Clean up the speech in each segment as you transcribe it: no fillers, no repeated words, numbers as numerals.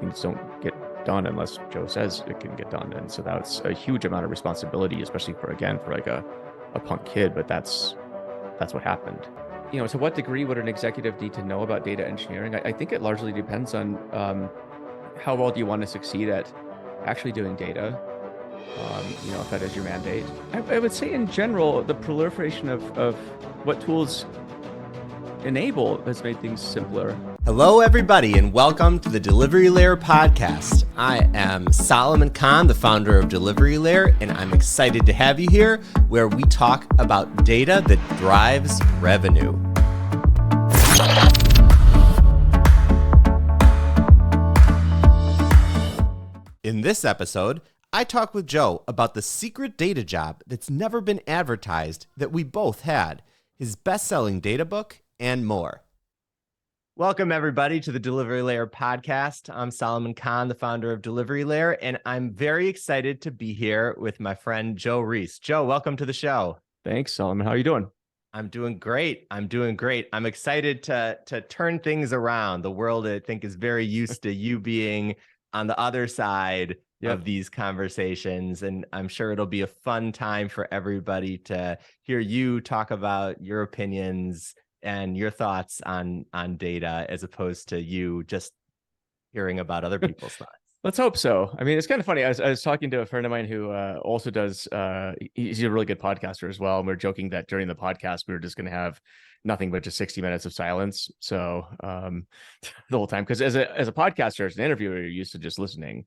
things don't get done unless Joe says it can get done. And so that's a huge amount of responsibility, especially for like a punk kid, but that's what happened. To what degree would an executive need to know about data engineering? I think it largely depends on how well do you want to succeed at actually doing data, if that is your mandate. I would say in general, the proliferation of what tools enable has made things simpler. Hello, everybody, and welcome to the Delivery Layer podcast. I am Solomon Khan, the founder of Delivery Layer, and I'm excited to have you here where we talk about data that drives revenue. In this episode, I talk with Joe about the secret data job that's never been advertised that we both had, his best-selling data book, and more. Welcome, everybody, to the Delivery Layer podcast. I'm Solomon Khan, the founder of Delivery Layer, and I'm very excited to be here with my friend Joe Reis. Joe, welcome to the show. Thanks, Solomon. How are you doing? I'm doing great. I'm excited to turn things around. The world, I think, is very used to you being on the other side of these conversations, and I'm sure it'll be a fun time for everybody to hear you talk about your opinions and your thoughts on data, as opposed to you just hearing about other people's thoughts. Let's hope so. I mean, it's kind of funny. I was talking to a friend of mine who also does, he's a really good podcaster as well. And we were joking that during the podcast, we were just going to have nothing but just 60 minutes of silence. So the whole time, because as a podcaster, as an interviewer, you're used to just listening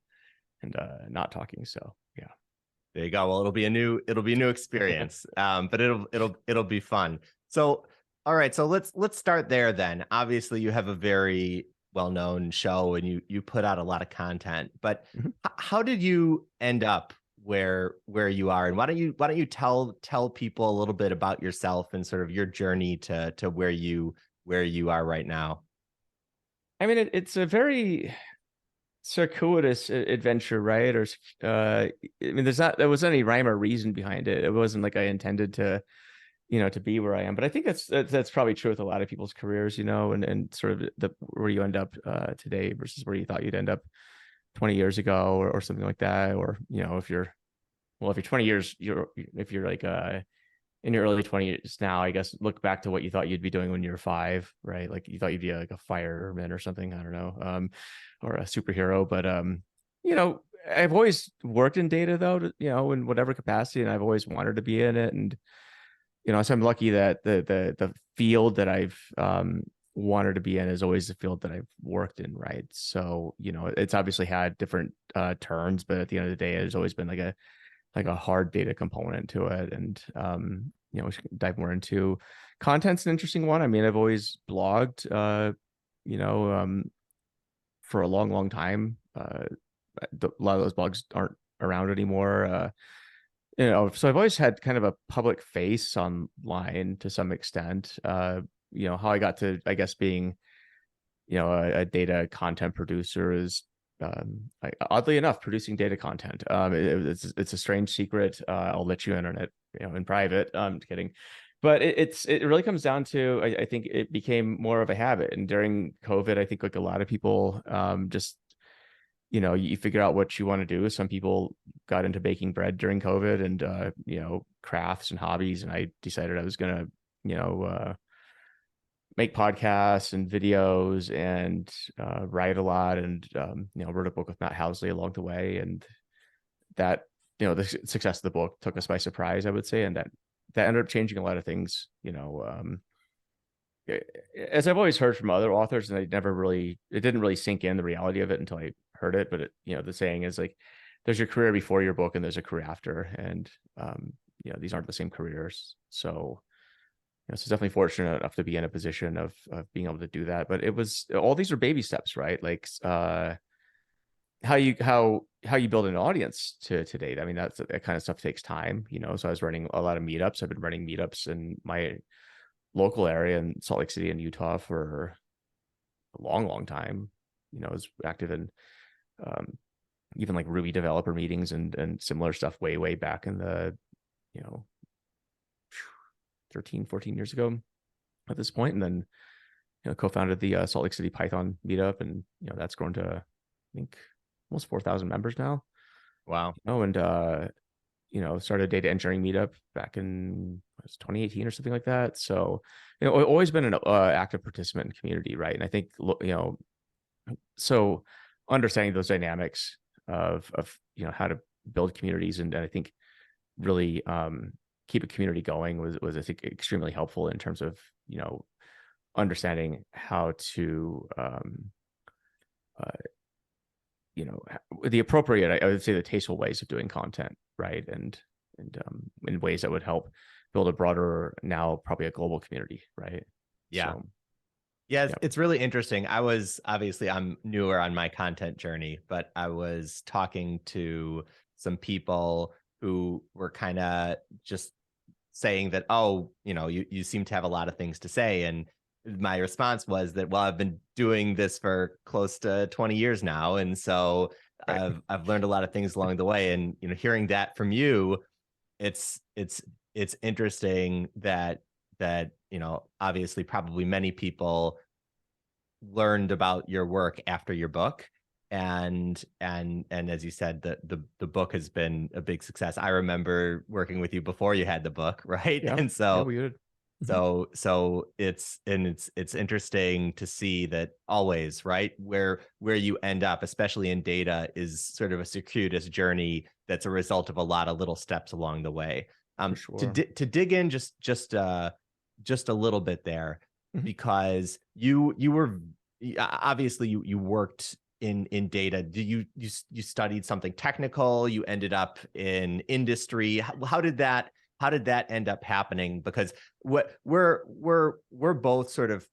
and not talking. So yeah. There you go. Well, it'll be a new experience, but it'll be fun. So, all right. So let's start there then. Obviously, you have a very well-known show and you put out a lot of content, but how did you end up where you are? And why don't you tell people a little bit about yourself and sort of your journey to where you are right now? I mean, it's a very circuitous adventure, right? Or I mean, there wasn't any rhyme or reason behind it. It wasn't like I intended to be where I am. But I think that's probably true with a lot of people's careers, and sort of where you end up today versus where you thought you'd end up 20 years ago or something like that. Or, if you're 20 years, if you're like in your early 20s now, I guess, look back to what you thought you'd be doing when you were 5, right? Like you thought you'd be like a fireman or something, I don't know, or a superhero. But, I've always worked in data though, in whatever capacity, and I've always wanted to be in it. And, so I'm lucky that the field that I've wanted to be in is always the field that I've worked in, right? So, it's obviously had different turns, but at the end of the day, there's always been like a hard data component to it. And, we should dive more into content's an interesting one. I mean, I've always blogged, for a long, long time. A lot of those blogs aren't around anymore. So I've always had kind of a public face online to some extent. How I got to, I guess, being, a data content producer is, oddly enough, producing data content. It's a strange secret. I'll let you in on it, in private. Kidding. But it really comes down to, I think it became more of a habit. And during COVID, I think like a lot of people just, you figure out what you want to do. Some people got into baking bread during COVID and, crafts and hobbies. And I decided I was going to, make podcasts and videos and write a lot and, wrote a book with Matt Housley along the way. And that, the success of the book took us by surprise, I would say. And that ended up changing a lot of things, as I've always heard from other authors, and it didn't really sink in the reality of it until I heard it. But the saying is like, there's your career before your book and there's a career after. And, these aren't the same careers. So, so it's definitely fortunate enough to be in a position of being able to do that. But all these are baby steps, right? Like how you build an audience to date. I mean, that kind of stuff takes time, so I was running a lot of meetups. I've been running meetups in my local area in Salt Lake City and Utah for a long, long time. I was active in even like Ruby developer meetings and similar stuff way back in the, 13, 14 years ago at this point. And then, co-founded the Salt Lake City Python meetup, and, that's grown to, think almost 4,000 members now. Wow. And started a data engineering meetup back in 2018 or something like that. So, always been an active participant in community, right? And I think, so understanding those dynamics of how to build communities, and I think really keep a community going was I think extremely helpful in terms of understanding how to uh, the appropriate, I would say, the tasteful ways of doing content, right? And in ways that would help build a broader, now probably a global community, right? Yeah. So Yeah, yeah, it's really interesting. I was obviously I'm newer on my content journey, but I was talking to some people who were kind of just saying that, oh, you seem to have a lot of things to say. And my response was that, well, I've been doing this for close to 20 years now. And so right, I've learned a lot of things along the way. And hearing that from you, it's interesting that obviously probably many people learned about your work after your book, and as you said, the book has been a big success. I remember working with you before you had the book, right? yeah, And yeah, so we did. Mhm. so it's interesting to see that always, right, where you end up, especially in data, is sort of a circuitous journey that's a result of a lot of little steps along the way. For To sure. to dig in just a little bit there, Mhm. because you were obviously you worked in data. Do you studied something technical? You ended up in industry. How did that end up happening? Because what we're both sort of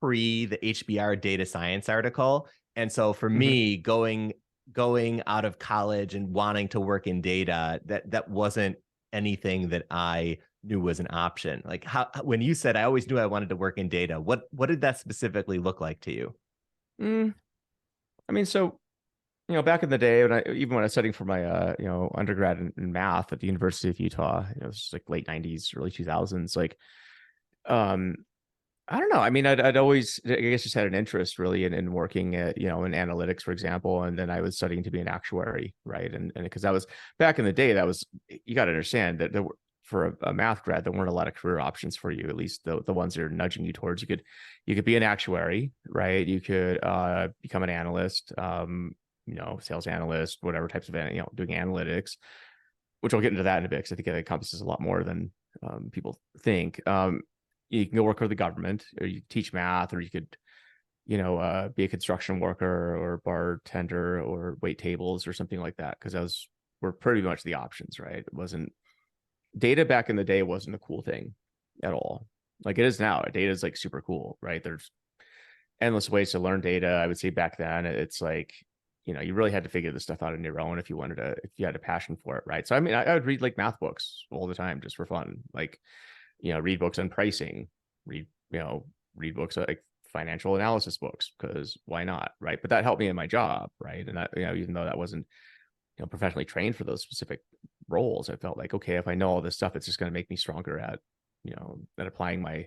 pre the HBR data science article, and so for Mhm. me, going out of college and wanting to work in data, that wasn't anything that I knew was an option. Like, how when you said I always knew I wanted to work in data, what did that specifically look like to you? Mm, I mean, so back in the day, even when I was studying for my undergrad in math at the University of Utah, it was like late '90s, early 2000s. Like, um, I don't know. I mean, I'd always, I guess, just had an interest really in working at, in analytics, for example. And then I was studying to be an actuary, right? And because that was back in the day, that was, you got to understand that there were, for a math grad, there weren't a lot of career options for you, at least the ones that are nudging you towards. You could be an actuary, right? You could become an analyst, sales analyst, whatever types of, doing analytics, which I'll get into that in a bit because I think it encompasses a lot more than people think. You can go work for the government, or you teach math, or you could, be a construction worker or bartender or wait tables or something like that. Because those were pretty much the options, right? It wasn't data back in the day wasn't a cool thing at all. Like it is now. Data is like super cool, right? There's endless ways to learn data. I would say back then it's like, you really had to figure this stuff out on your own if you had a passion for it, right? So I mean, I would read like math books all the time just for fun, like read books on pricing, read read books like financial analysis books, because why not, right? But that helped me in my job, right? And that, even though that wasn't professionally trained for those specific roles, I felt like, okay, if I know all this stuff, it's just going to make me stronger at at applying my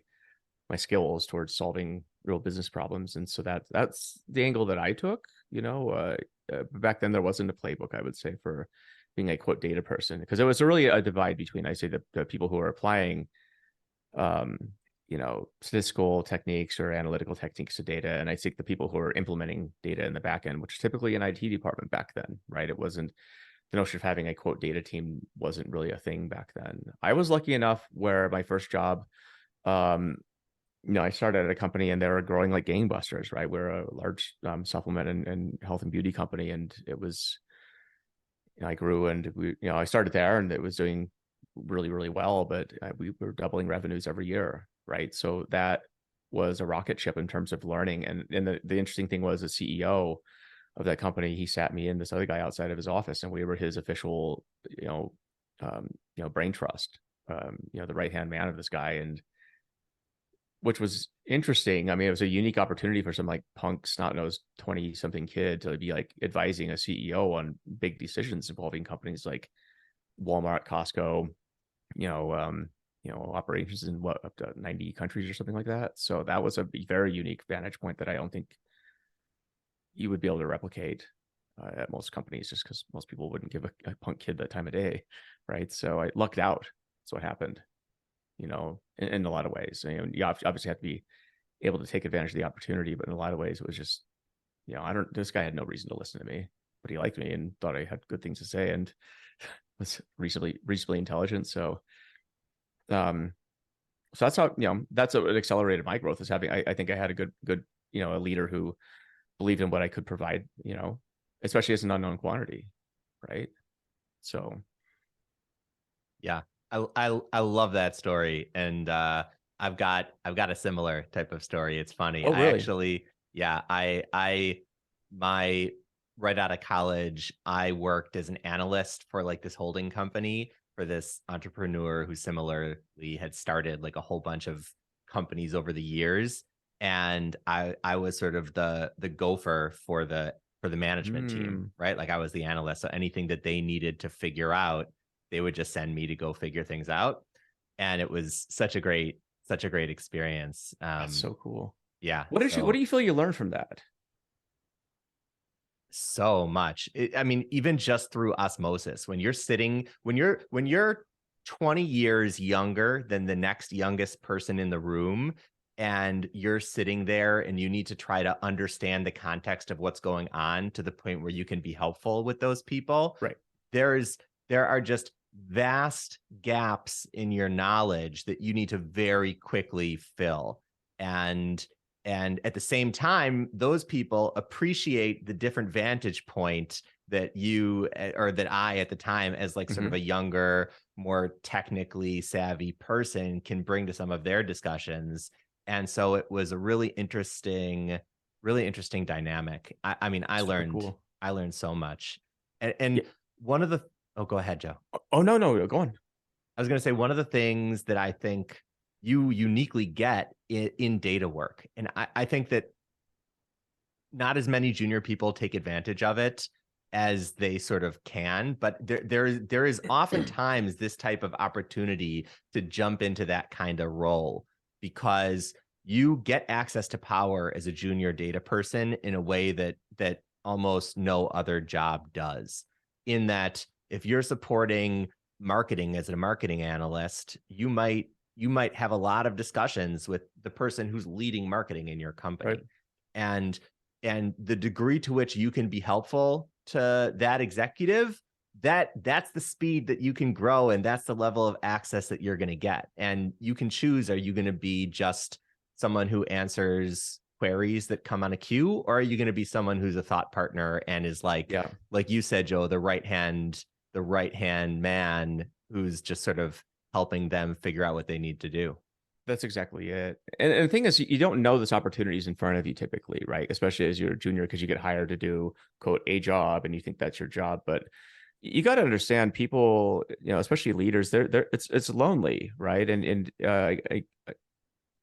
skills towards solving real business problems. And so that's the angle that I took. Back then there wasn't a playbook, I would say, for being a quote data person, because there was really a divide between, I say, the people who are applying um statistical techniques or analytical techniques to data, and I think the people who are implementing data in the back end, which is typically an IT department back then, right? It wasn't, the notion of having a quote data team wasn't really a thing back then. I was lucky enough where my first job, um I started at a company and they were growing like gangbusters, right? We're a large supplement and health and beauty company, and it was, I grew, and I started there and it was doing really, really well, but we were doubling revenues every year, right? So that was a rocket ship in terms of learning. And the interesting thing was, the CEO of that company, he sat me and this other guy outside of his office, and we were his official, brain trust, the right hand man of this guy, and which was interesting. I mean, it was a unique opportunity for some like punk snot-nosed 20-something kid to be like advising a CEO on big decisions involving companies like Walmart, Costco, operations in what, up to 90 countries or something like that. So that was a very unique vantage point that I don't think you would be able to replicate at most companies, just because most people wouldn't give a punk kid that time of day, right? So I lucked out. That's what happened, in a lot of ways. You obviously have to be able to take advantage of the opportunity, but in a lot of ways, it was just, this guy had no reason to listen to me, but he liked me and thought I had good things to say and was reasonably intelligent. So, so that's how, that's what accelerated my growth, is having, I think I had a good, a leader who believed in what I could provide, especially as an unknown quantity. Right. So. Yeah. I love that story. And I've got a similar type of story. It's funny. Oh, I really? actually, yeah, my right out of college, I worked as an analyst for like this holding company for this entrepreneur who similarly had started like a whole bunch of companies over the years. And I was sort of the gopher for the management team, Mm, right? Like I was the analyst. So anything that they needed to figure out, they would just send me to go figure things out. And it was such a great experience. that's so cool. Yeah. What So do you feel you learned from that? so much. I mean, even just through osmosis, when you're sitting, when you're 20 years younger than the next youngest person in the room, and you're sitting there and you need to try to understand the context of what's going on to the point where you can be helpful with those people, Right. there are just vast gaps in your knowledge that you need to very quickly fill. And at the same time, those people appreciate the different vantage point that you, or that I at the time, as like sort of Mm-hmm. a younger, more technically savvy person, can bring to some of their discussions. And so it was a really interesting dynamic. I mean, Super cool. I learned so much. Yeah. And one of the, oh, go ahead, Joe. Oh, no, no, go on. I was going to say one of the things that I think you uniquely get in data work, and I think that not as many junior people take advantage of it as they sort of can, but there is oftentimes this type of opportunity to jump into that kind of role, because you get access to power as a junior data person in a way that almost no other job does. In that, if you're supporting marketing as a marketing analyst, you might have a lot of discussions with the person who's leading marketing in your Right. company. And the degree to which you can be helpful to that executive, that's the speed that you can grow, and that's the level of access that you're going to get. And you can choose, are you going to be just someone who answers queries that come on a queue, or are you going to be someone who's a thought partner and is Yeah. like you said, Joe, the right hand man who's just sort of helping them figure out what they need to do. That's exactly it. And the thing is, you don't know this opportunity is in front of you typically, right? Especially as you're a junior, because you get hired to do, quote, a job, and you think that's your job. But you got to understand, people, especially leaders, it's lonely, right? And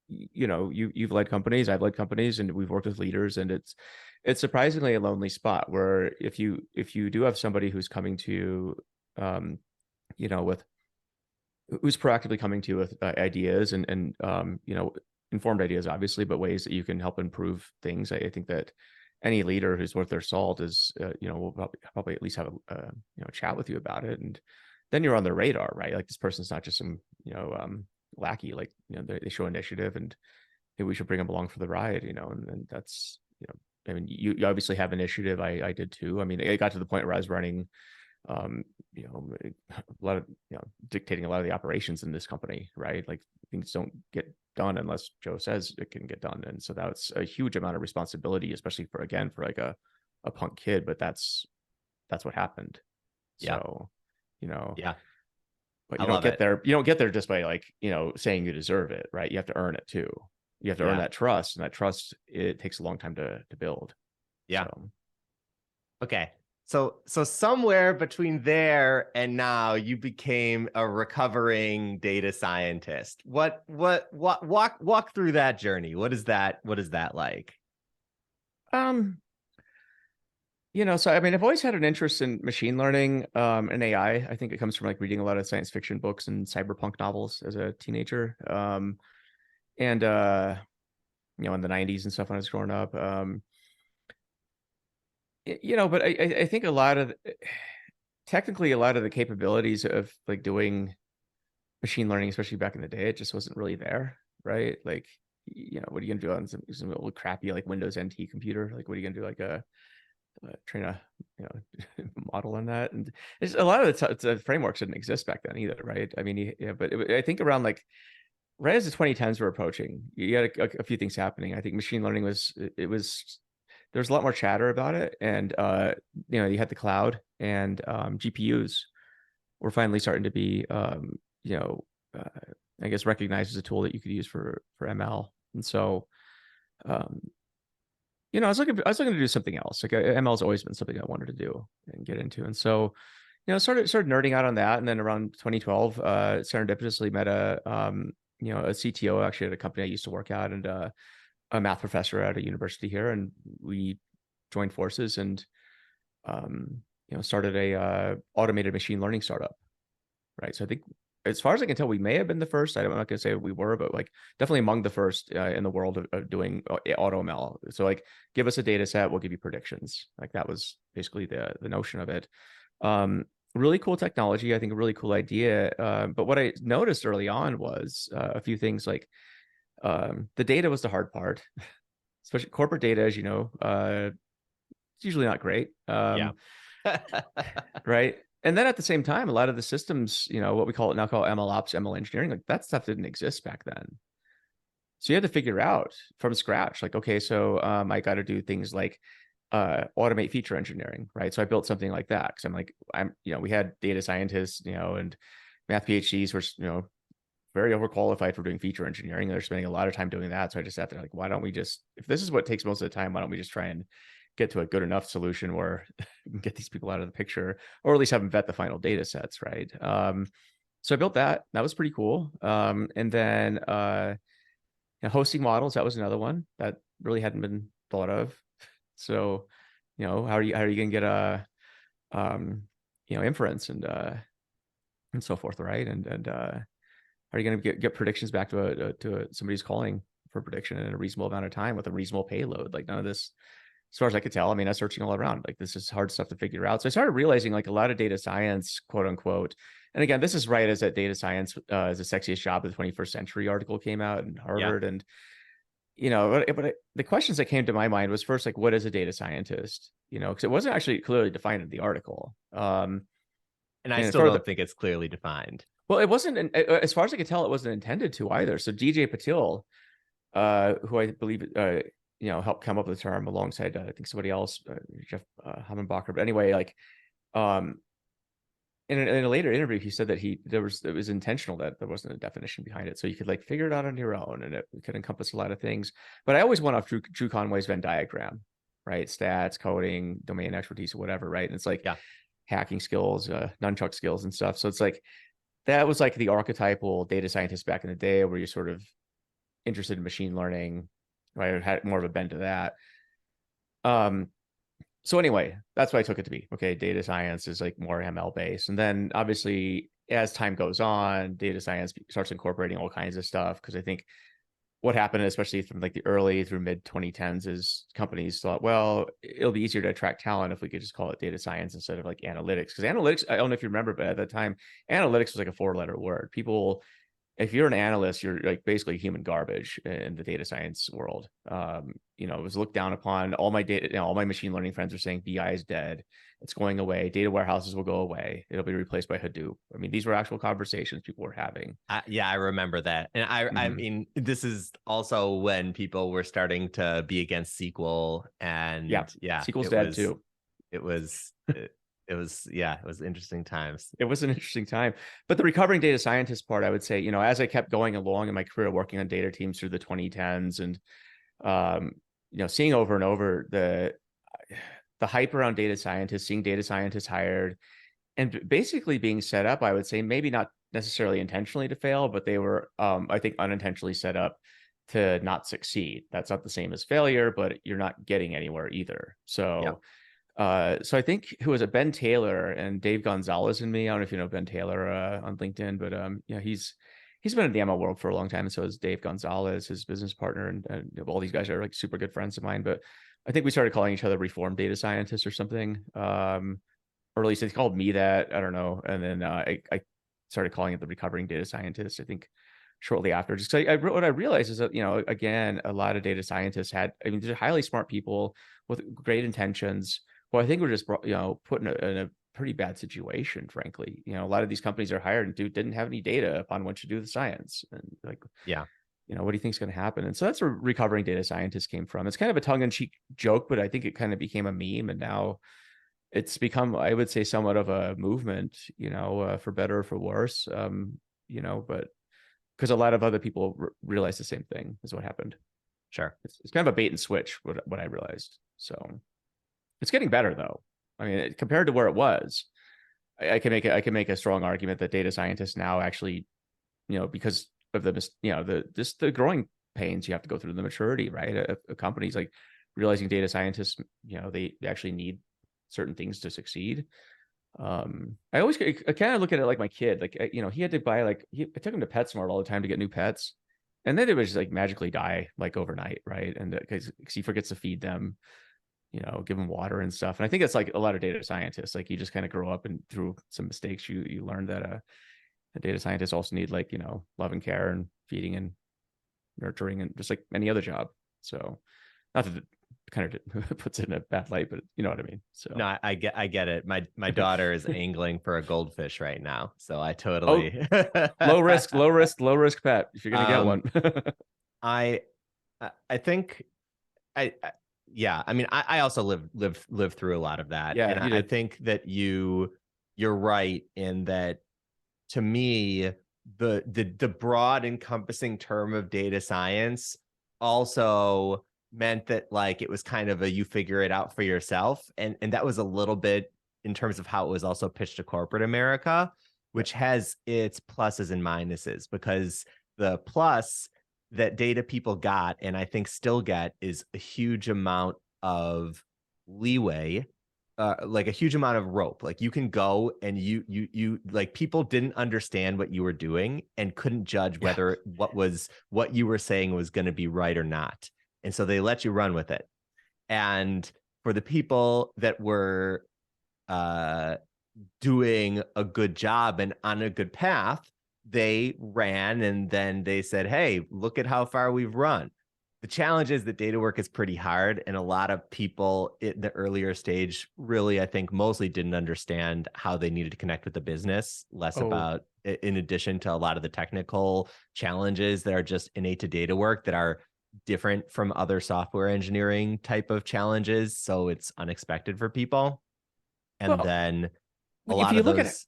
you've led companies, I've led companies, and we've worked with leaders, and it's surprisingly a lonely spot, where if you do have somebody who's coming to you, with, who's proactively coming to you with ideas, and informed ideas, obviously, but ways that you can help improve things. I think that any leader who's worth their salt is, will probably at least have a chat with you about it, and then you're on their radar, right? Like, this person's not just some lackey. Like, they show initiative, and maybe we should bring them along for the ride, and that's, I mean, you obviously have initiative. I did too. I mean, it got to the point where I was running, um, a lot of, dictating a lot of the operations in this company, right? Like, things don't get done unless Joe says it can get done. And so that's a huge amount of responsibility, especially for like a punk kid, but that's what happened. Yeah. So, Yeah. but I love it. you don't get there just by, like, saying you deserve it, right? You have to earn it too. You have to earn Yeah. that trust, and that trust, it takes a long time to build. Yeah. So. Okay. So somewhere between there and now, you became a recovering data scientist. What walk through that journey. What is that like? um so I mean, I've always had an interest in machine learning, and AI. I think it comes from, like, reading a lot of science fiction books and cyberpunk novels as a teenager. And in the 90s and stuff, when I was growing up. But I think a lot of technically a lot of the capabilities of like doing machine learning, especially back in the day, it just wasn't really there, right? Like, what are you gonna do on some old crappy like Windows NT computer? Like, what are you gonna do? Like train a you know model on that? And there's a lot of the frameworks didn't exist back then either, right? I mean, yeah, but I think around like right as the 2010s were approaching, you had a few things happening. I think machine learning was it was there was a lot more chatter about it, and you had the cloud and GPUs were finally starting to be you know uh, I guess recognized as a tool that you could use for ML. And so um, I was looking to do something else. Like ML has always been something I wanted to do and get into, and so started nerding out on that. And then around 2012, serendipitously met a CTO actually at a company I used to work at, and a math professor at a university here, and we joined forces and started a automated machine learning startup. Right. So I think as far as I can tell, we may have been the first. I'm not going to say we were, but like definitely among the first in the world of doing auto ML. So like, give us a data set, we'll give you predictions. Like that was basically the notion of it. Really cool technology. I think a really cool idea. But what I noticed early on was a few things like the data was the hard part, especially corporate data, as you know, it's usually not great. Yeah. Right. And then at the same time, a lot of the systems, what we call ML ops, ML engineering, like that stuff didn't exist back then. So you had to figure out from scratch, like, okay, so I got to do things like automate feature engineering, right? So I built something like that because we had data scientists, and math PhDs were, very overqualified for doing feature engineering. They're spending a lot of time doing that. So I just sat there like, why don't we just, if this is what takes most of the time, why don't we just try and get to a good enough solution where we can get these people out of the picture, or at least have them vet the final data sets, right? So I built that. That was pretty cool. And then hosting models, that was another one that really hadn't been thought of. So, how are you gonna get a inference and so forth, right? And how are you going to get predictions back to somebody who's calling for prediction in a reasonable amount of time with a reasonable payload? Like none of this, as far as I could tell, I mean, I was searching all around. Like this is hard stuff to figure out. So I started realizing like a lot of data science, quote unquote. And again, this is right as that data science is the sexiest job of the 21st century article came out in Yeah. Harvard. And, the questions that came to my mind was first, like, what is a data scientist? Because it wasn't actually clearly defined in the article. And I And still further, don't think it's clearly defined. well, it wasn't, as far as I could tell, it wasn't intended to either. So DJ Patil, who I believe, helped come up with the term alongside, I think somebody else, Jeff Hammenbacher. But anyway, like, um, in a later interview, he said that it was intentional that there wasn't a definition behind it. So you could like figure it out on your own, and it could encompass a lot of things. But I always went off Drew Conway's Venn diagram, right? Stats, coding, domain expertise, or whatever, right? And it's like hacking skills, nunchuck skills and stuff. So it's like, that was like the archetypal data scientist back in the day, where you're sort of interested in machine learning, right? It had more of a bent to that. So anyway, that's what I took it to be. Okay, data science is like more ML based. And then obviously as time goes on, data science starts incorporating all kinds of stuff. Because I think what happened, especially from like the early through mid 2010s, is companies thought, well, it'll be easier to attract talent if we could just call it data science instead of like analytics. Because analytics, I don't know if you remember, but at that time, analytics was like a 4-letter word. People, if you're an analyst, you're like basically human garbage in the data science world. It was looked down upon. All my data, all my machine learning friends are saying BI is dead. It's going away. Data warehouses will go away. It'll be replaced by Hadoop. I mean, these were actual conversations people were having. Yeah, I remember that. And I mean, this is also when people were starting to be against SQL, and SQL's dead too. It was interesting times. It was an interesting time. But the recovering data scientist part, I would say, as I kept going along in my career working on data teams through the 2010s, and seeing over and over the hype around data scientists, seeing data scientists hired, and basically being set up, I would say, maybe not necessarily intentionally to fail, but they were, I think, unintentionally set up to not succeed. That's not the same as failure, but you're not getting anywhere either. So, so I think, who was it, Ben Taylor and Dave Gonzalez and me. I don't know if you know Ben Taylor on LinkedIn, but he's been in the ML world for a long time, and so is Dave Gonzalez, his business partner, and all these guys are like super good friends of mine. But I think we started calling each other reformed data scientists or something. Or at least they called me that. I don't know. And then I started calling it the recovering data scientist, I think shortly after. Just what I realized is that, again, a lot of data scientists they're highly smart people with great intentions. Well, I think we're just, put in a pretty bad situation, frankly. A lot of these companies are hired and didn't have any data upon which to do the science. And like, Yeah. what do you think is going to happen? And so that's where recovering data scientists came from. It's kind of a tongue-in-cheek joke, but I think it kind of became a meme, and now it's become, I would say, somewhat of a movement, for better or for worse. But because a lot of other people realize the same thing is what happened. Sure. It's kind of a bait and switch, what I realized. So it's getting better though. I mean, compared to where it was, I can make a strong argument that data scientists now actually, because of the growing pains you have to go through, the maturity, right? A company's like realizing data scientists, they actually need certain things to succeed. I kind of look at it like my kid, like, he had to buy, like, I took him to PetSmart all the time to get new pets, and then they would just like magically die like overnight, right? And because he forgets to feed them, give them water and stuff. And I think it's like a lot of data scientists, like, you just kind of grow up and through some mistakes, you learn that a data scientist also need, like, love and care and feeding and nurturing, and just like any other job. So not that it kind of puts it in a bad light, but you know what I mean. So No, I get it. My daughter is angling for a goldfish right now, so I oh, totally. low risk pet if you're gonna get one. I I think yeah. I mean, I also live through a lot of that, Yeah, and you I did. think that you're right in that. To me, the broad encompassing term of data science also meant that, like, it was kind of a you figure it out for yourself, and that was a little bit in terms of how it was also pitched to corporate America, Yeah. which has its pluses and minuses, because the plus that data people got, and I think still get, is a huge amount of leeway, like a huge amount of rope. Like, you can go and you like, people didn't understand what you were doing and couldn't judge Yeah. whether what you were saying was going to be right or not. And so they let you run with it. And for the people that were uh doing a good job and on a good path, they ran and then they said, hey, look at how far we've run. The challenge is that data work is pretty hard, and a lot of people in the earlier stage really, I think, mostly didn't understand how they needed to connect with the business, less Oh, about, in addition to a lot of the technical challenges that are just innate to data work that are different from other software engineering type of challenges. So it's unexpected for people. And well, then a if lot you of look at it, those,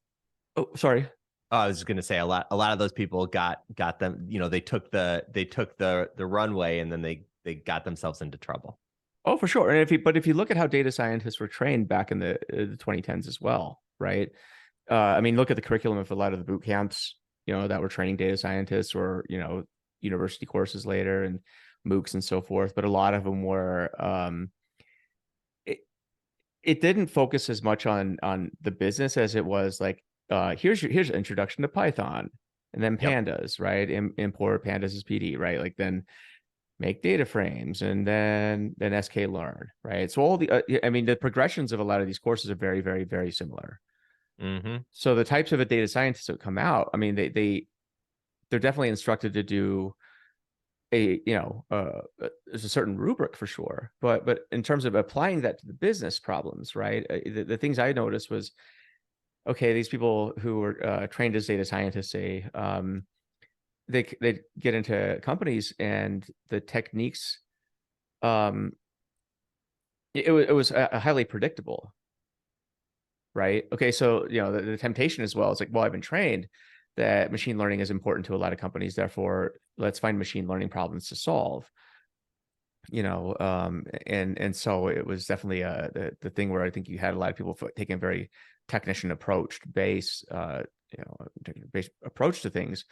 oh, sorry. oh, I was just going to say, a lot of those people got them, they took the runway, and then they got themselves into trouble. Oh, for sure. And if you look at how data scientists were trained back in the 2010s as well, right? I mean, look at the curriculum of a lot of the boot camps, that were training data scientists, or, university courses later, and MOOCs and so forth. But a lot of them were, it, it didn't focus as much on the business as it was like, here's an introduction to Python, and then Yep. pandas, right? Import pandas as PD, right? Like, then make data frames, and then sklearn, right? So all I mean, the progressions of a lot of these courses are very, very, very similar. Mm-hmm. So the types of a data scientists that come out, I mean, they're definitely instructed to do there's a certain rubric for sure, but in terms of applying that to the business problems, right? The things I noticed was, okay, these people who were trained as data scientists, say, they get into companies, and the techniques, um, it was highly predictable, right? Okay, so the temptation as well is like, well, I've been trained that machine learning is important to a lot of companies, therefore let's find machine learning problems to solve. And so it was definitely the thing where I think you had a lot of people taking a very technician based approach to things,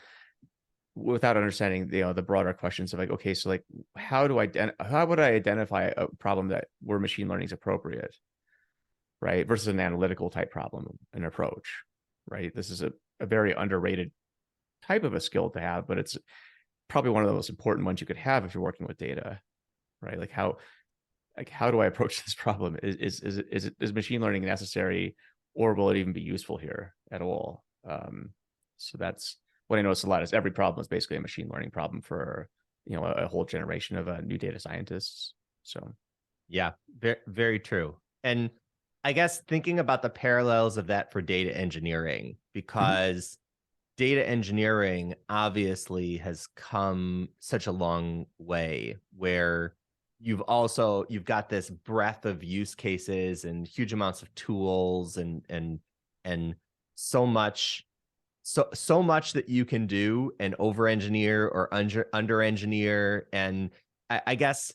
without understanding the broader questions of, like, okay, so, like, how would I identify a problem where machine learning is appropriate, right, versus an analytical type problem and approach, right? This is a very underrated type of a skill to have, but it's probably one of the most important ones you could have if you're working with data, right? Like, how like, how do I approach this problem? Is machine learning necessary, or will it even be useful here at all? So that's what I notice a lot is every problem is basically a machine learning problem for, a whole generation of new data scientists. So Yeah, very, very true. And I guess thinking about the parallels of that for data engineering, mhm. because data engineering obviously has come such a long way where you've got this breadth of use cases and huge amounts of tools and so much so much that you can do and over engineer or under engineer. And I guess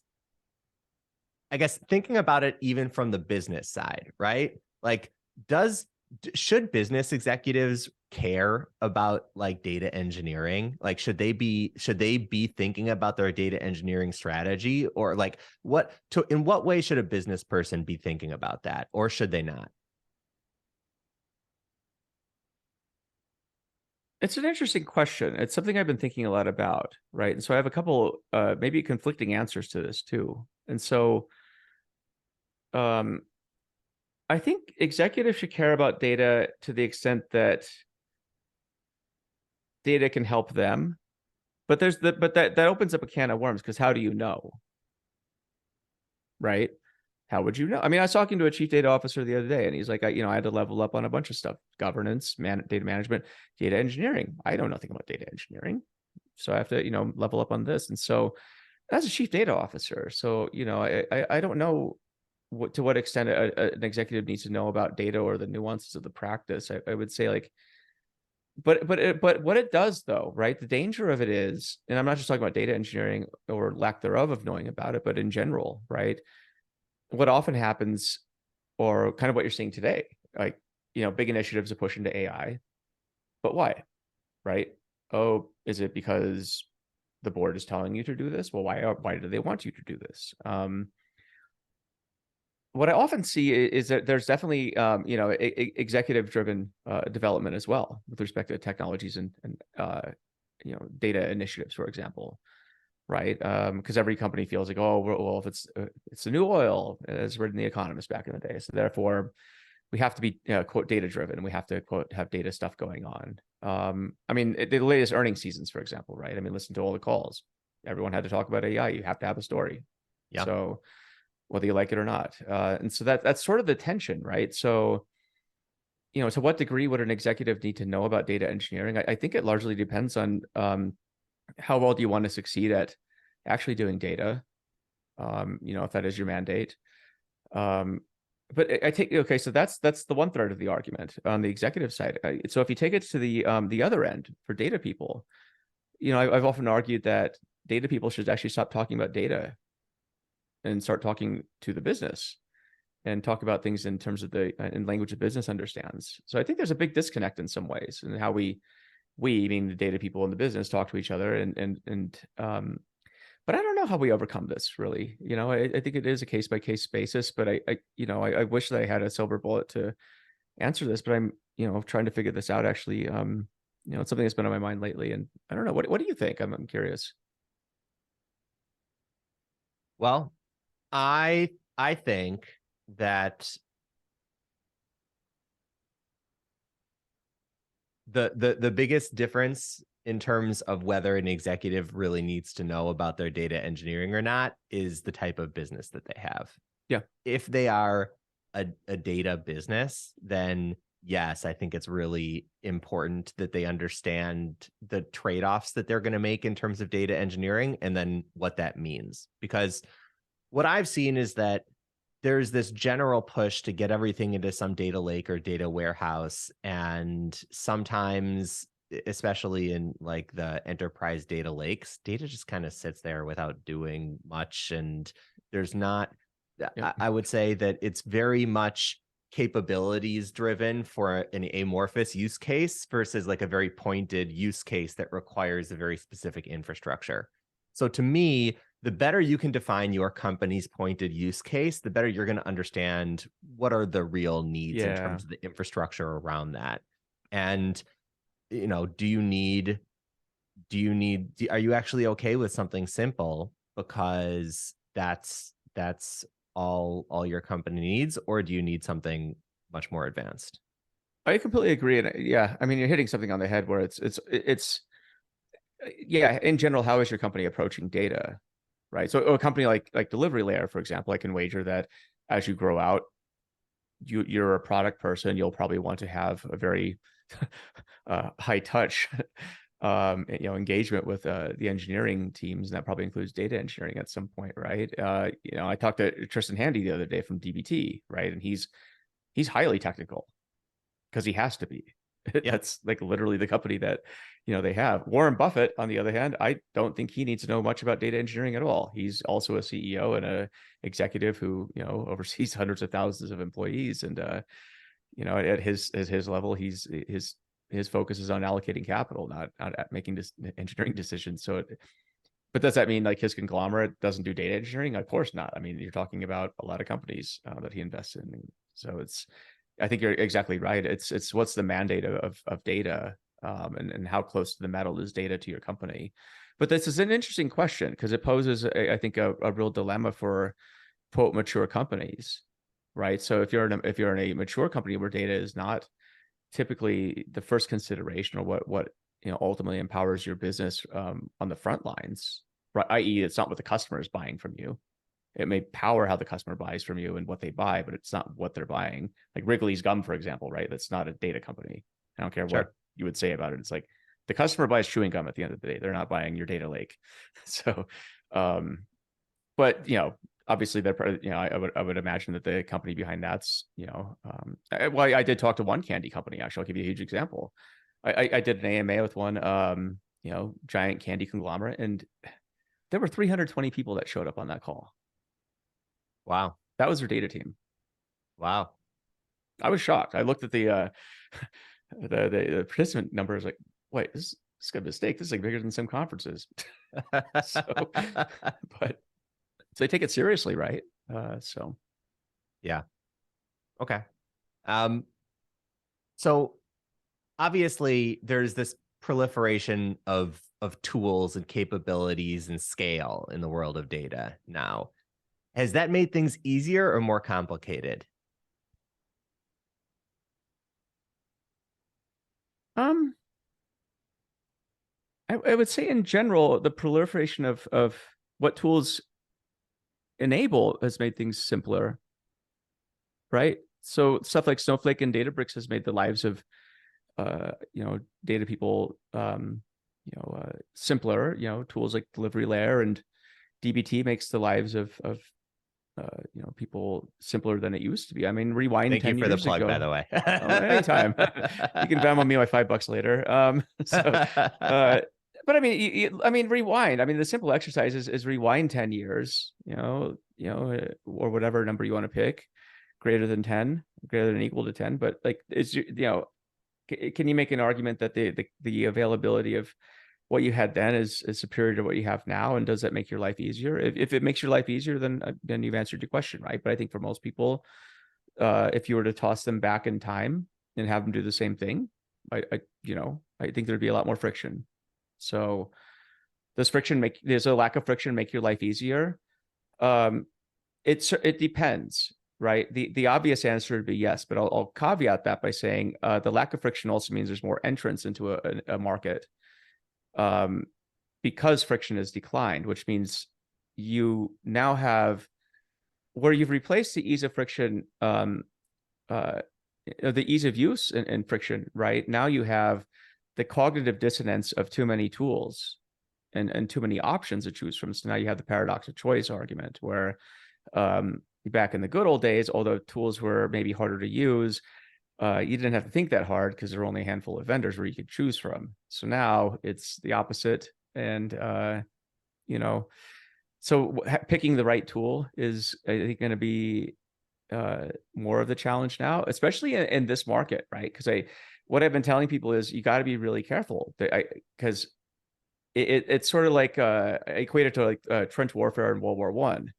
thinking about it even from the business side, right? Like, should business executives care about like data engineering? Like, should they be thinking about their data engineering strategy, or like in what way should a business person be thinking about that, or should they not? It's an interesting question. It's something I've been thinking a lot about, right? And so I have a couple, maybe conflicting answers to this too. And so, um, I think executives should care about data to the extent that data can help them. But that opens up a can of worms, because how do you know, right? How would you know? I mean, I was talking to a chief data officer the other day, and he's like, I had to level up on a bunch of stuff: governance, data management, data engineering. I know nothing about data engineering, so I have to, level up on this. And so, as a chief data officer, so I don't know to what extent an executive needs to know about data or the nuances of the practice. I would say, like, but what it does though, right? The danger of it is, and I'm not just talking about data engineering or lack thereof of knowing about it, but in general, right? What often happens, or kind of what you're seeing today, like, big initiatives are pushing to AI, but why, right? Oh, is it because the board is telling you to do this? Well, why do they want you to do this? What I often see is that there's definitely, executive driven development as well with respect to technologies and data initiatives, for example, right? Because every company feels like, oh, well, if it's the new oil, as written in The Economist back in the day, so therefore we have to be, quote, data driven, and we have to, quote, have data stuff going on. I mean, the latest earnings seasons, for example, right? I mean, listen to all the calls. Everyone had to talk about AI. You have to have a story. Yeah. So whether you like it or not. And so that's sort of the tension, right? So, to what degree would an executive need to know about data engineering? I think it largely depends on, how well do you want to succeed at actually doing data, if that is your mandate. Um, but I take, okay, so that's the one thread of the argument on the executive side. So if you take it to the other end for data people, I've often argued that data people should actually stop talking about data and start talking to the business and talk about things in terms of the in language the business understands. So I think there's a big disconnect in some ways in how we meaning the data people in the business talk to each other, and but I don't know how we overcome this really. I think it is a case by case basis, but I wish that I had a silver bullet to answer this, but I'm trying to figure this out actually. It's something that's been on my mind lately, and I don't know, what do you think? I'm curious. Well, I think that the biggest difference in terms of whether an executive really needs to know about their data engineering or not is the type of business that they have. Yeah. If they are a data business, then yes, I think it's really important that they understand the trade-offs that they're going to make in terms of data engineering and then what that means. Because what I've seen is that there's this general push to get everything into some data lake or data warehouse. And sometimes, especially in like the enterprise data lakes, data just kind of sits there without doing much. And there's not, Yeah. I would say that it's very much capabilities driven for an amorphous use case versus like a very pointed use case that requires a very specific infrastructure. So to me, the better you can define your company's pointed use case, the better you're going to understand what are the real needs in Yeah. terms of the infrastructure around that. And, are you actually okay with something simple? Because that's all your company needs, or do you need something much more advanced? I completely agree, and yeah, I mean, you're hitting something on the head where it's yeah. In general, how is your company approaching data, right? So a company like Delivery Layer, for example, I can wager that as you grow out, you're a product person, you'll probably want to have a very high touch engagement with the engineering teams, and that probably includes data engineering at some point, right? I talked to Tristan Handy the other day from DBT, right? And he's highly technical because he has to be. Yeah, That's like literally the company that they have. Warren Buffett, on the other hand, I don't think he needs to know much about data engineering at all. He's also a CEO and a executive who oversees hundreds of thousands of employees, and at his level, his focus is on allocating capital, not at making engineering decisions. But does that mean like his conglomerate doesn't do data engineering? Of course not. I mean, you're talking about a lot of companies that he invests in. So I think you're exactly right. It's what's the mandate of data, and how close to the metal is data to your company. But this is an interesting question because it poses, I think, a real dilemma for quote mature companies, right? So if you're in a mature company where data is not typically the first consideration, or what ultimately empowers your business on the front lines, right? I.e., it's not what the customer is buying from you. It may power how the customer buys from you and what they buy, but it's not what they're buying. Like Wrigley's gum, for example, right? That's not a data company. I don't care sure. what you would say about it. It's like the customer buys chewing gum at the end of the day. They're not buying your data lake. So, but obviously that I would imagine that the company behind that's well, I did talk to one candy company. Actually, I'll give you a huge example. I did an AMA with one giant candy conglomerate, and there were 320 people that showed up on that call. Wow. That was their data team. Wow. I was shocked. I looked at the the participant numbers, like, wait, this is a mistake. This is like bigger than some conferences. So, but so they take it seriously, right? So Yeah. Okay. So obviously there's this proliferation of tools and capabilities and scale in the world of data now. Has that made things easier or more complicated? um I would say in general, the proliferation of what tools enable has made things simpler, right? So stuff like Snowflake and Databricks has made the lives of data people simpler. Tools like Delivery Layer and DBT makes the lives of people simpler than it used to be. I mean, rewind Thank you 10 for the years plug, by ago. the way. Oh, anytime. You can Venmo me my $5 later. But I mean, rewind. I mean, the simple exercise is rewind 10 years, or whatever number you want to pick, greater than 10, greater than equal to 10. But like, can you make an argument that the availability of what you had then is superior to what you have now? And does that make your life easier? If it makes your life easier, then you've answered your question, right? But I think for most people, if you were to toss them back in time and have them do the same thing, I think there'd be a lot more friction. So there's a lack of friction make your life easier? It depends, right? The obvious answer would be yes, but I'll caveat that by saying the lack of friction also means there's more entrance into a market, because friction has declined, which means you now have, where you've replaced the ease of friction, the ease of use and friction, right? Now you have the cognitive dissonance of too many tools and too many options to choose from. So now you have the paradox of choice argument, where back in the good old days, although tools were maybe harder to use, you didn't have to think that hard because there were only a handful of vendors where you could choose from. So now it's the opposite. And, so picking the right tool is, I think, going to be more of the challenge now, especially in this market, right? Because what I've been telling people is you got to be really careful, because it's sort of like equated to like trench warfare in World War One.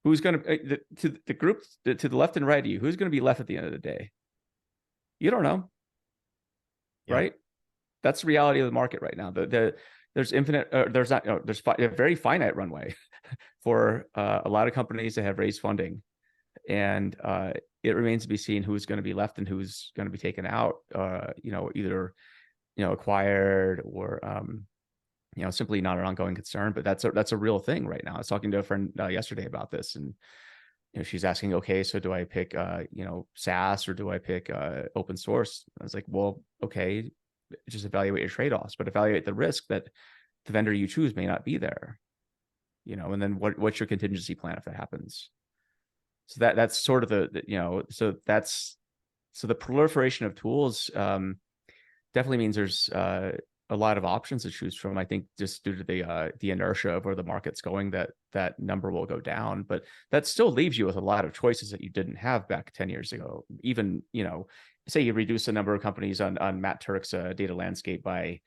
Who's going to the group to the left and right of you? Who's going to be left at the end of the day? You don't know, Yeah. right? That's the reality of the market right now. There's infinite. There's not. There's a very finite runway. for a lot of companies that have raised funding, and it remains to be seen who's going to be left and who's going to be taken out. Either acquired or simply not an ongoing concern. But that's a real thing right now. I was talking to a friend yesterday about this, and she's asking, okay, so do I pick SaaS or do I pick open source? I was like, well, okay, just evaluate your trade-offs, but evaluate the risk that the vendor you choose may not be there. And then what's your contingency plan if that happens? So that's sort of so the proliferation of tools definitely means there's a lot of options to choose from. I think just due to the inertia of where the market's going, that number will go down, but that still leaves you with a lot of choices that you didn't have back 10 years ago. Even, say you reduce the number of companies on Matt Turk's data landscape by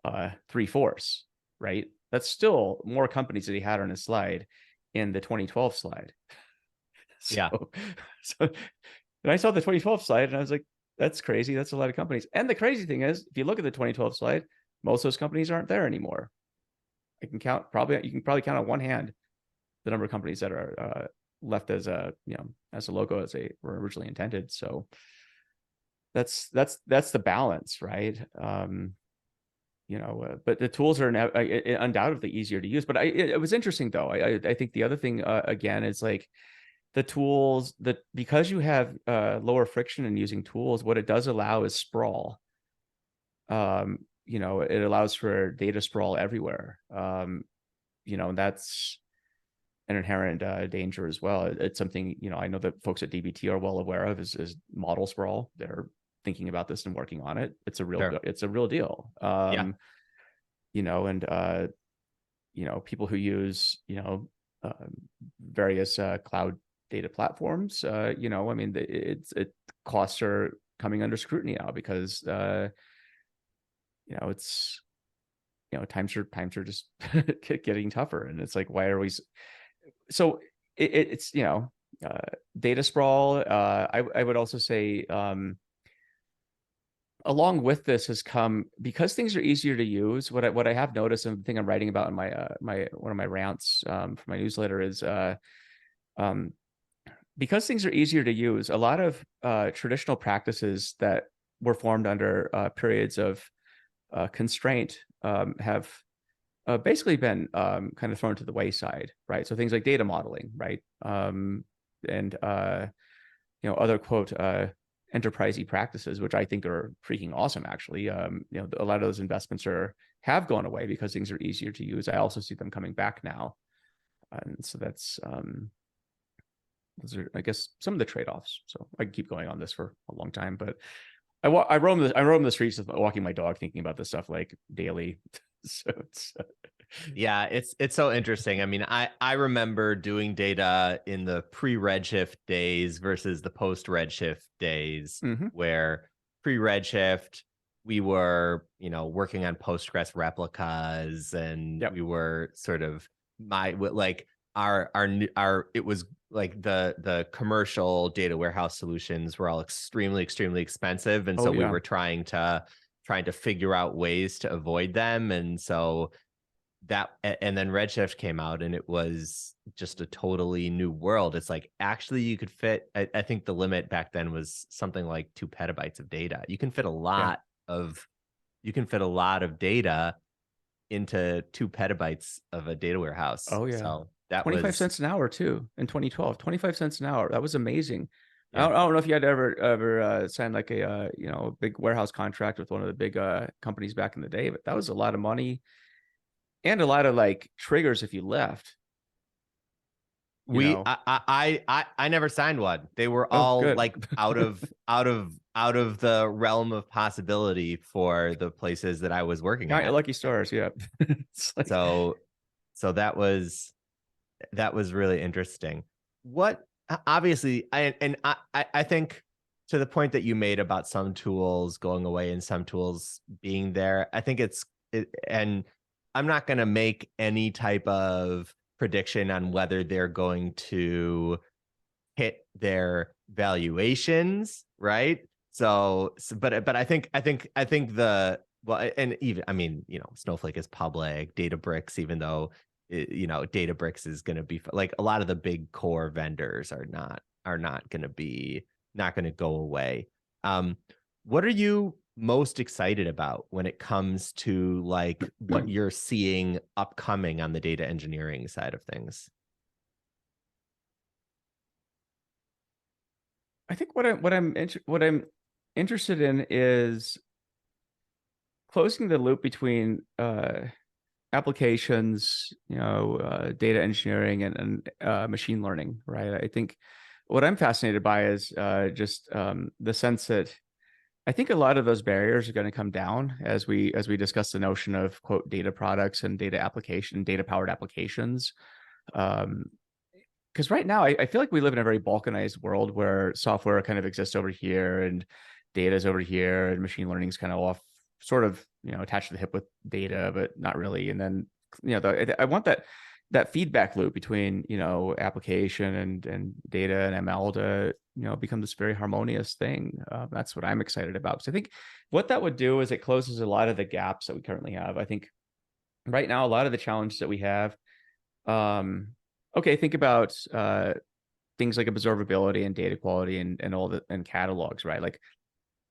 3/4, right? That's still more companies that he had on his slide in the 2012 slide. Yeah. So and I saw the 2012 slide and I was like, that's crazy. That's a lot of companies. And the crazy thing is, if you look at the 2012 slide, most of those companies aren't there anymore. You can probably count on one hand the number of companies that are left as a logo as they were originally intended. So that's the balance, right? But the tools are undoubtedly easier to use. But it was interesting though. I think the other thing again is like the tools that, because you have lower friction in using tools, what it does allow is sprawl. It allows for data sprawl everywhere. That's an inherent danger as well. It's something, I know that folks at DBT are well aware of is model sprawl. They're thinking about this and working on it. It's a real deal. People who use, various cloud data platforms, costs are coming under scrutiny now because, it's, times are just getting tougher. And it's like, why are we? So it's, data sprawl. I would also say, along with this has come, because things are easier to use. What I have noticed, and the thing I'm writing about in my one of my rants for my newsletter is, because things are easier to use, a lot of traditional practices that were formed under periods of constraint have basically been kind of thrown to the wayside, right? So things like data modeling, right? And other quote enterprisey practices, which I think are freaking awesome, actually. A lot of those investments have gone away because things are easier to use. I also see them coming back now, and so that's those are, I guess, some of the trade-offs. So I can keep going on this for a long time, but I roam the streets walking my dog, thinking about this stuff like daily. So it's yeah, it's so interesting. I mean, I remember doing data in the pre-Redshift days versus the post-Redshift days, where pre-Redshift we were, working on Postgres replicas, and we were sort of it was like the commercial data warehouse solutions were all extremely expensive, and so we were trying to figure out ways to avoid them. And so and then Redshift came out, and it was just a totally new world. It's like, actually you could fit, I think the limit back then was something like 2 petabytes of data. You can fit a lot of data into 2 petabytes of a data warehouse. Oh yeah. So that 25 cents an hour too in 2012. 25 cents an hour. That was amazing. Yeah. I don't know if you had ever signed like a big warehouse contract with one of the big companies back in the day, but that was a lot of money and a lot of like triggers if you left. I never signed one. They were all like out of the realm of possibility for the places that I was working at. Lucky stars, yeah. Like, so that was really interesting. What obviously I think, to the point that you made about some tools going away and some tools being there, I think and I'm not going to make any type of prediction on whether they're going to hit their valuations, right? But I think and even, Snowflake is public, Databricks, even though Databricks is going to be like a lot of the big core vendors are not going to be not going to go away. What are you most excited about when it comes to like what you're seeing upcoming on the data engineering side of things? I think what I'm interested in is closing the loop between applications, data engineering and machine learning, right? I think what I'm fascinated by is just the sense that I think a lot of those barriers are going to come down as we discuss the notion of quote data products and data powered applications. Um, because right now I feel like we live in a very balkanized world where software kind of exists over here and data is over here and machine learning is kind of off sort of attached to the hip with data but not really. And then I want that feedback loop between application and data and ML to become this very harmonious thing. That's what I'm excited about, because I think what that would do is it closes a lot of the gaps that we currently have. I think right now a lot of the challenges that we have, okay, think about things like observability and data quality and all the and catalogs, right? Like,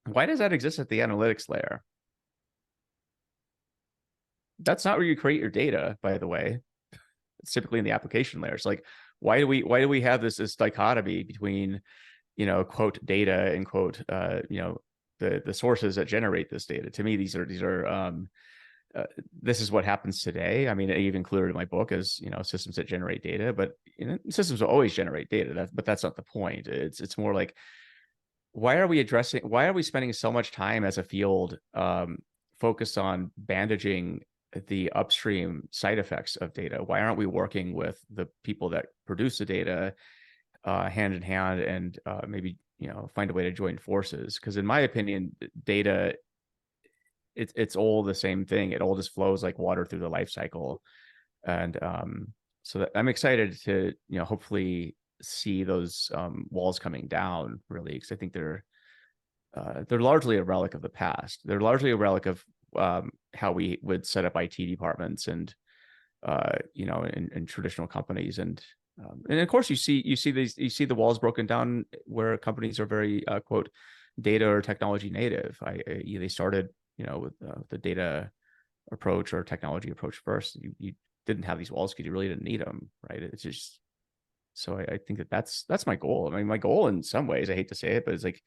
why does that exist at the analytics layer? That's not where you create your data, by the way. It's typically in the application layers. Like, why do we have this dichotomy between quote data and quote the sources that generate this data? To me, these are this is what happens today. I mean, I even included in my book as systems that generate data, but systems will always generate data. But that's not the point. It's more like, why are we spending so much time as a field focused on bandaging the upstream side effects of data? Why aren't we working with the people that produce the data hand in hand and maybe find a way to join forces? Because in my opinion, data, it's all the same thing. It all just flows like water through the life cycle. And so that I'm excited to hopefully see those walls coming down, really, because I think they're largely a relic of the past. They're largely a relic of how we would set up IT departments and in traditional companies. And of course you see the walls broken down where companies are very quote data or technology native. They started with the data approach or technology approach first. You didn't have these walls because you really didn't need them, right? It's just, so I think that's my goal. I mean, my goal in some ways, I hate to say it, but it's like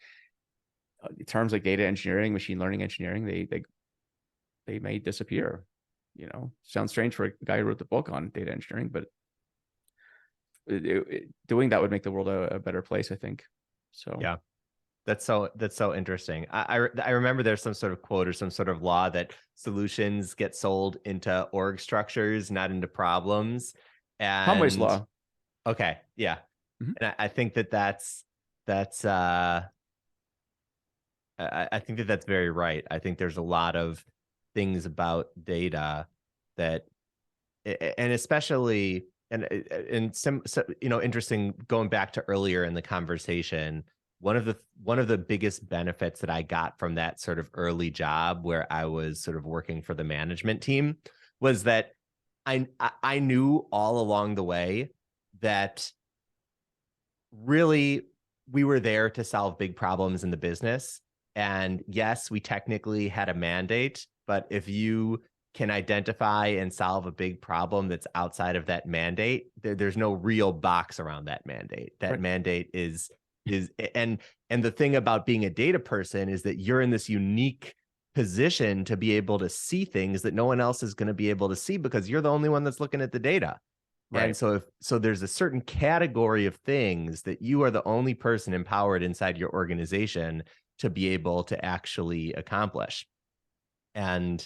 terms like data engineering, machine learning engineering, they may disappear. Sounds strange for a guy who wrote the book on data engineering, but doing that would make the world a better place, I think. So yeah, that's so interesting. I remember there's some sort of quote or some sort of law that solutions get sold into org structures, not into problems. Conway's And law. okay, yeah, Mm-hmm. and I think that's I think that's very right. I think there's a lot of things about data that, and especially, and some interesting, going back to earlier in the conversation, one of the biggest benefits that I got from that sort of early job where I was sort of working for the management team was that I knew all along the way that really we were there to solve big problems in the business. And yes, we technically had a mandate, but if you can identify and solve a big problem that's outside of that mandate, there's no real box around that mandate. That Right. mandate is and the thing about being a data person is that you're in this unique position to be able to see things that no one else is going to be able to see because you're the only one that's looking at the data. Right. And so there's a certain category of things that you are the only person empowered inside your organization to be able to actually accomplish. And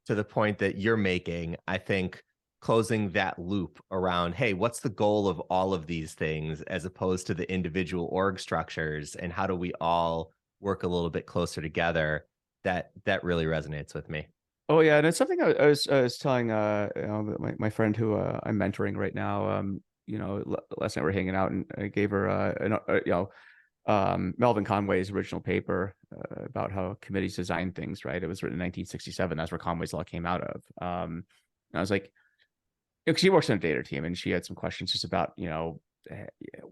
to the point that you're making, I think closing that loop around, hey, what's the goal of all of these things as opposed to the individual org structures, and how do we all work a little bit closer together? That really resonates with me. Oh yeah, and it's something I was telling my friend who I'm mentoring right now. Last night we are hanging out and I gave her Melvin Conway's original paper about how committees design things. Right, it was written in 1967. That's where Conway's law came out of. And I was like, She works on a data team, and she had some questions just about,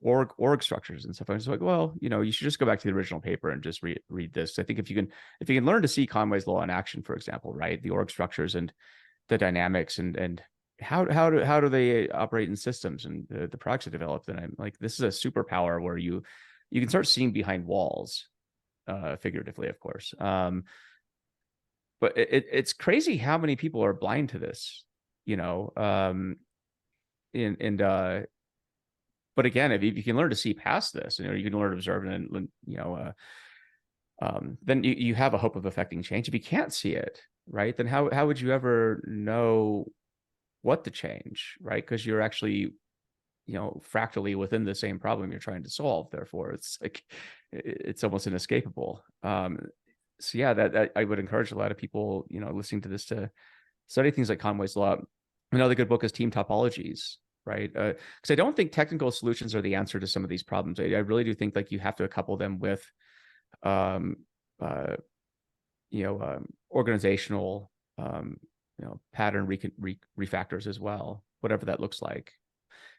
org structures and stuff. I was like, well, you should just go back to the original paper and just read this. I think if you can learn to see Conway's law in action, for example, right, the org structures and the dynamics and how do they operate in systems and the products they develop, then I'm like, this is a superpower where you can start seeing behind walls, figuratively, of course. But it's crazy how many people are blind to this, you know. And but again, if you can learn to see past this, you can learn to observe, and then you have a hope of affecting change. If you can't see it, right, then how would you ever know what to change, right? Because you're actually, fractally within the same problem you're trying to solve. Therefore, it's like it's almost inescapable. So yeah, that I would encourage a lot of people, listening to this, to study things like Conway's law. Another good book is Team Topologies, right? Because I don't think technical solutions are the answer to some of these problems. I really do think like you have to couple them with, um, uh, organizational, pattern refactors as well, whatever that looks like.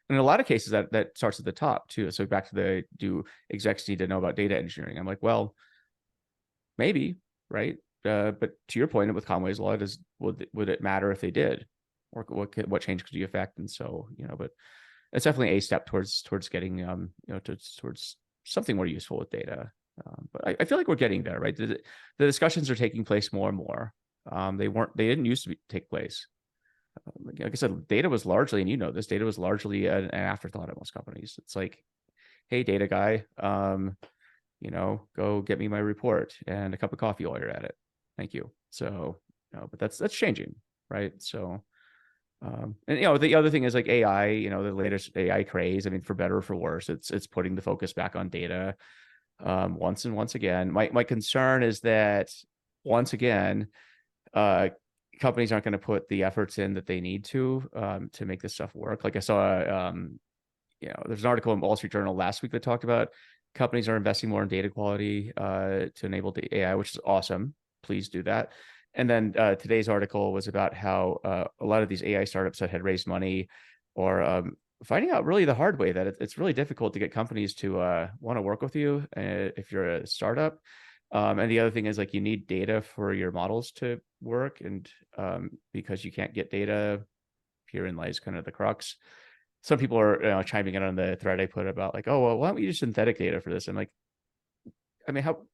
And in a lot of cases, that starts at the top too. So back to do execs need to know about data engineering? I'm like, well, maybe, right? But to your point with Conway's law, would it matter if they did, or what change could you affect? And so, but it's definitely a step towards getting, towards something more useful with data. But I feel like we're getting there, right? The discussions are taking place more and more. They didn't used to take place. Like I said, data was largely, and this, data was largely an afterthought at most companies. It's like, hey, data guy, go get me my report and a cup of coffee while you're at it. Thank you. So, but that's changing, right? So, and the other thing is like AI, the latest AI craze. I mean, for better or for worse, it's putting the focus back on data, once again. My concern is that once again, companies aren't going to put the efforts in that they need to make this stuff work. Like I saw, there's an article in Wall Street Journal last week that talked about companies are investing more in data quality to enable the AI, which is awesome. Please do that. And then today's article was about how a lot of these AI startups that had raised money, or finding out really the hard way that it's really difficult to get companies to want to work with you if you're a startup. And the other thing is, like, you need data for your models to work, and because you can't get data, herein lies kind of the crux. Some people are chiming in on the thread I put about like, oh, well, why don't we use synthetic data for this? I'm like, I mean, how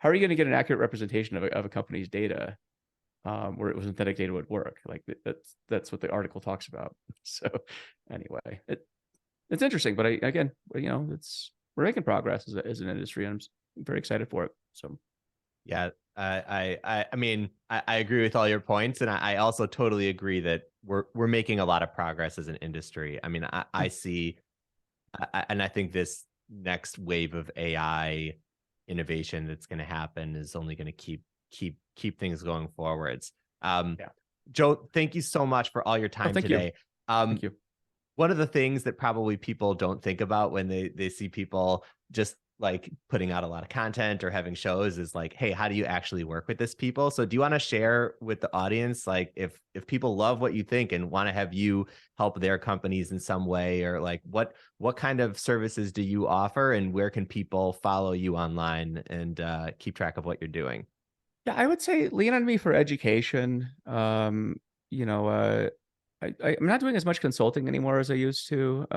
are you going to get an accurate representation of a company's data where synthetic data would work? Like that's what the article talks about. So anyway, it's interesting, but again, we're making progress as an industry, and I'm very excited for it. So yeah, I mean, I agree with all your points, and I also totally agree that we're making a lot of progress as an industry. I mean, I see, and I think this next wave of AI innovation that's going to happen is only going to keep things going forwards. Yeah. Joe, thank you so much for all your time today. Thank you. One of the things that probably people don't think about when they see people just like putting out a lot of content or having shows is like, hey, how do you actually work with this people? So do you want to share with the audience, like if people love what you think and want to have you help their companies in some way, or like what kind of services do you offer, and where can people follow you online and keep track of what you're doing? Yeah, I would say lean on me for education. I'm not doing as much consulting anymore as I used to.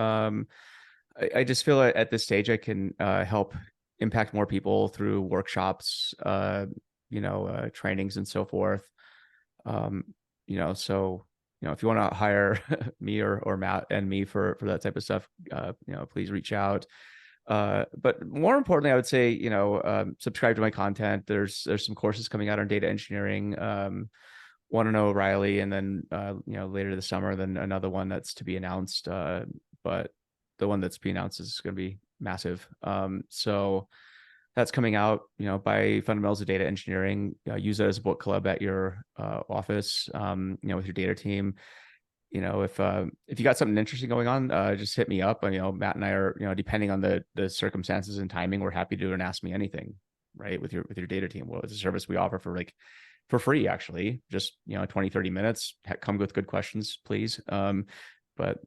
I just feel at this stage I can help impact more people through workshops, trainings and so forth. So if you want to hire me or Matt and me for that type of stuff, please reach out. But more importantly, I would say, subscribe to my content. There's some courses coming out on data engineering. Want to know O'Reilly, and then later this summer, then another one that's to be announced. But the one that's being announced is going to be massive. So that's coming out, by Fundamentals of Data Engineering. Use that as a book club at your office, with your data team. If you got something interesting going on, just hit me up. Matt and I are, depending on the circumstances and timing, we're happy to do an Ask Me Anything, right? With your data team. Well, it's a service we offer for like for free, actually, just, 20-30 minutes. Come with good questions, please. But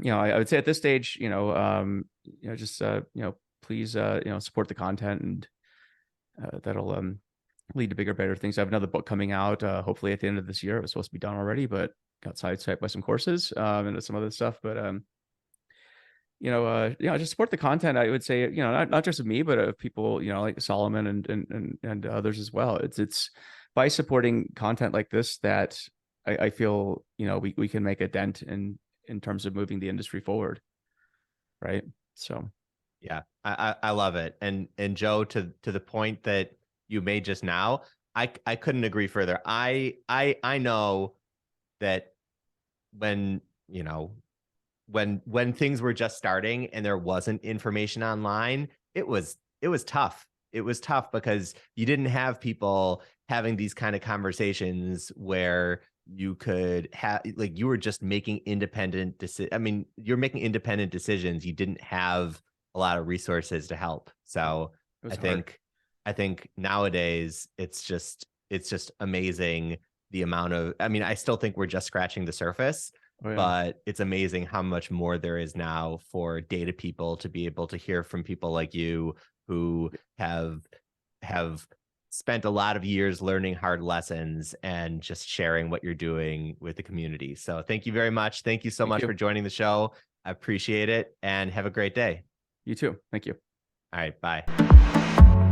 I would say at this stage, just please support the content, and that'll lead to bigger, better things. I have another book coming out, hopefully at the end of this year. It was supposed to be done already, but got sideswiped by some courses and some other stuff. But just support the content. I would say, not just of me, but of people, like Solomon and others as well. It's by supporting content like this that I feel, we can make a dent in terms of moving the industry forward. Right. So Yeah, I love it. And Joe, to the point that you made just now, I couldn't agree further. I know that when, when things were just starting and there wasn't information online, it was tough. It was tough because you didn't have people having these kind of conversations where you could have, like, you were just making independent decisions. I mean, you're making independent decisions. You didn't have a lot of resources to help. So it I was hard. think nowadays it's just amazing the amount of, I mean, I still think we're just scratching the surface, Oh, yeah. but it's amazing how much more there is now for data people to be able to hear from people like you who have spent a lot of years learning hard lessons and just sharing what you're doing with the community. So thank you very much. Thank you so Thank much you. for joining the show. I appreciate it, and have a great day. You too. Thank you. All right, bye.